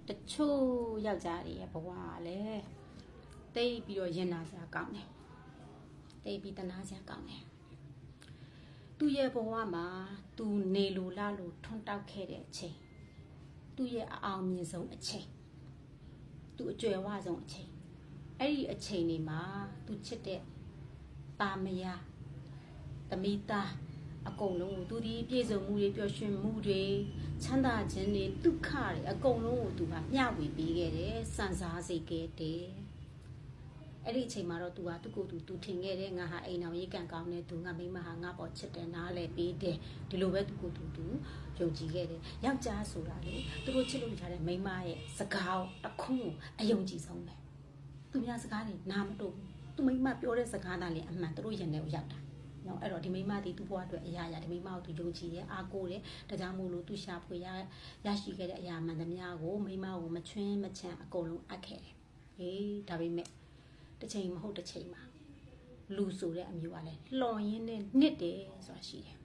တချို့ယောက်ျားတွေရဲ့ဘဝကလည်းတိတ်ပြီးတော့ရင်နာစရာကောင်းတယ်တိတ်ပြီးတနာစရာကောင်းတယ်သူ့ရဲ့ဘဝမှာသူနေလိုလားလို့ထွန်းတောက်ခဲ့တဲ့အချိန်သူ့ရဲ့အအောင်မြင်ဆုံးအချိန်သူအကျွယ်ဝဆုံးအချိန်အဲ့ဒီအချိန်တွေမှာသူချစ်တဲ့တာမယာသမီးသားအကုန်လုံးကိုသူဒီပြည့်စုံမှုတွေပျော်ရွှင်မှုတွေချမ်းသာခြင်းတွေဒုက္ခတွေအကုန်လုံးကိုသူကမျှဝေပေးခဲ့တယ်စံစားစေခဲ့တယ်အဲ့ဒီအချိန်မှာတော့သူကသူ့ကိုယ်သူထင်ခဲ့တယ်ငါဟာအိမ်အောင်ရေးကန်ကောင်းတဲ့သူငါမိမဟာငါပေါ်ချစ်တယ်နားလဲပေးတယ်ဒီလိုပဲသူကိုယ်သူယုံကြည်ခဲ့တယ်ယောက်ျားဆိုတာလေသူတို့ချစ်လို့ထားတဲ့မိမရဲ့စကားတစ်ခုအယုံကြည်ဆုံးပဲသူများစကားတွေနားမတော့ဘူးသူမိမပြောတဲ့စကားသားလေအမှန်သူတို့ရင်ထဲကိုရောက်တာနော်အဲ့တော့ဒီမိမဒီသူ့ဘဝအတွက်အရာရာဒီမိမကိုသူယုံကြည်တယ်အားကိုးတယ်ဒါကြောင့်မို့လို့သူရှာဖွေရရှိခဲ့တဲ့အရာမှန်သမျှကိုမိမကိုမချွင်းမချမ်းအကုန်လုံးအပ်ခဲ့တယ်ဟေးဒါပေမဲ့တစ်ချိန်မဟုတ်တစ်ချိန်မှာလူဆိုတဲ့အမျိုးကလည်းလှော်ရင်းနဲ့နှစ်တယ်ဆိုတာရှိတယ်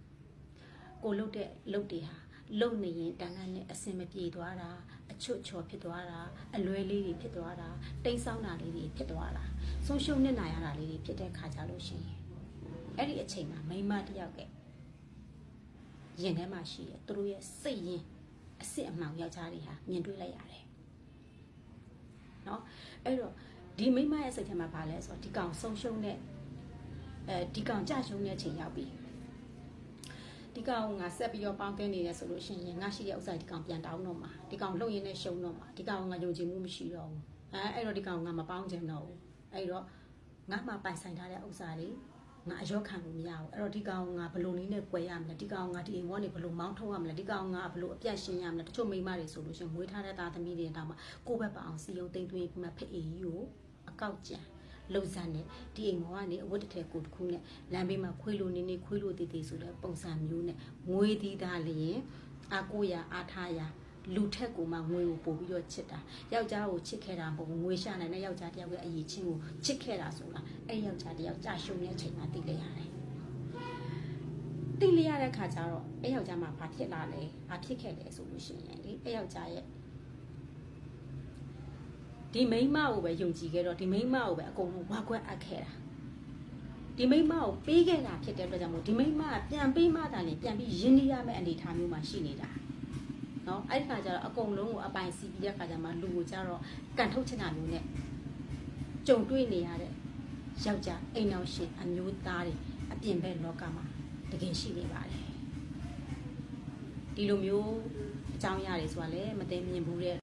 ကိုလုတ်တဲ့လုတ်တွေဟာလုံနေရင်တန်းတန်းနဲ့အစင်မပြေသွားတာအချွတ်ချော်ဖြစ်သွားတာအလွဲလေးတွေဖြစ်သွားတာတိမ်ဆောင်းတာလေးတွေဖြစ်သွားတာဆုံးရှုံးနစ်နာရတာလေးတွေဖြစ်တဲ့ခါကြလို့ရှိရင်အဲ့ဒီအချိန်မှာမိန်းမတစ်ယောက်ကရင်ထဲမှာရှိတယ်သူတို့ရဲ့စိတ်ရင်းအစစ်အမှောင်ယောက်ျားတွေဟာမြင်တွေ့လိုက်ရတယ်နော်အဲ့တော့ဒီမိန်းမရဲ့စိတ်ထဲမှာဘာလဲဆိုတော့ဒီကောင်ဆုံးရှုံးတဲ့ဒီကောင်ကြရှုံးတဲ့အချိန်ရောက်ပြီဒီကောင်ငါဆက်ပြီးတော့ပေါင်းသင်းနေတယ်ဆိုလို့ရှိရင်ငါရှိတဲ့ဥစ္စာဒီကောင်ပြန်တောင်းတော့မှာဒီကောင်လုံရင်းနဲ့ရှုံးတော့မှာဒီကောင်ငါယုံကြည်မှုမရှိတော့ဘူးအဲ့တော့ဒီကောင်ငါမပေါင်းချင်တော့ဘူးအဲ့တော့ငါမှပိုင်ဆိုင်ထားတဲ့ဥစ္စာတွေငါအရောခံလို့မရဘူးအဲ့တော့ဒီကောင်ငါဘလို့နည်းနဲ့꿰ရမလဲဒီကောင်ငါဒီအိမ်ဝန်းနေဘလို့မောင်းထုတ်ရမလဲဒီကောင်ငါဘလို့အပြတ်ရှင်းရမလဲတချို့မိန်းမတွေဆိုလို့ရှိရင်မွေးထားတဲ့သားသမီးတွေတောင်မှကိုယ့်ဘက်ပအောင်စီယုံသိမ့်သွင်းပြီးမှဖက်အေးကြီးကိုအကောက်ကြံလုံစံနဲ့ဒီအိမ်မောကနေအဝတ်တစ်ထည်ကိုတစ်ခုနဲ့လမ်းဘေးမှာခွေးလိုနေခွေးလိုတည်တည်ဆိုတဲ့ပုံစံမျိုးနဲ့ငွေသီးသားလျင်အာကိုရအားထားရလူထက်ကိုမှငွေကိုပို့ပြီးတော့ချစ်တာယောက်ျားကိုချစ်ခဲ့တာမဟုတ်ဘူးငွေရှာနိုင်တဲ့ယောက်ျားတယောက်ရဲ့အရေးချင်းကိုချစ်ခဲ့တာဆိုတာအဲ့ယောက်ျားတယောက်ကြာရှုံးတဲ့အချိန်မှာသိလိုက်ရတယ်သိလိုက်ရတဲ့ခါကျတော့အဲ့ယောက်ျားမှာဘာဖြစ်လာလဲဘာဖြစ်ခဲ့လဲဆိုလို့ရှိရင်လေအဲ့ယောက်ျားရဲ့ဒီမိန်းမကိုပဲယုံကြည်ခဲ့တော့ဒီမိန်းမကိုပဲအကုန်လုံးဝါခွက်အပ်ခဲ့တာဒီမိန်းမကိုပေးခဲ့တာဖြစ်တဲ့အတွက်ကြောင့်မို့ဒီမိန်းမကပြန်ပေးမှသာလေပြန်ပြီးရင်းနှီးရမယ့်အနေအထားမျိုးမှာရှိနေတာနော်အဲ့ဒီခါကျတော့အကုန်လုံးကိုအပိုင်စီးပြီးတဲ့ခါကျမှလူကိုကျတော့ကန်ထုတ်ချင်တာမျိုးနဲ့ကြုံတွေ့နေရတဲ့ယောက်ျားအိမ်တော်ရှင်အမျိုးသားတွေအပြင်ဘက်လောကမှာတကယ်ရှိနေပါတယ်ဒီလိုမျိုးအကြောင်းအရာတွေဆိုတာလည်းမသိမြင်ဘူးတဲ့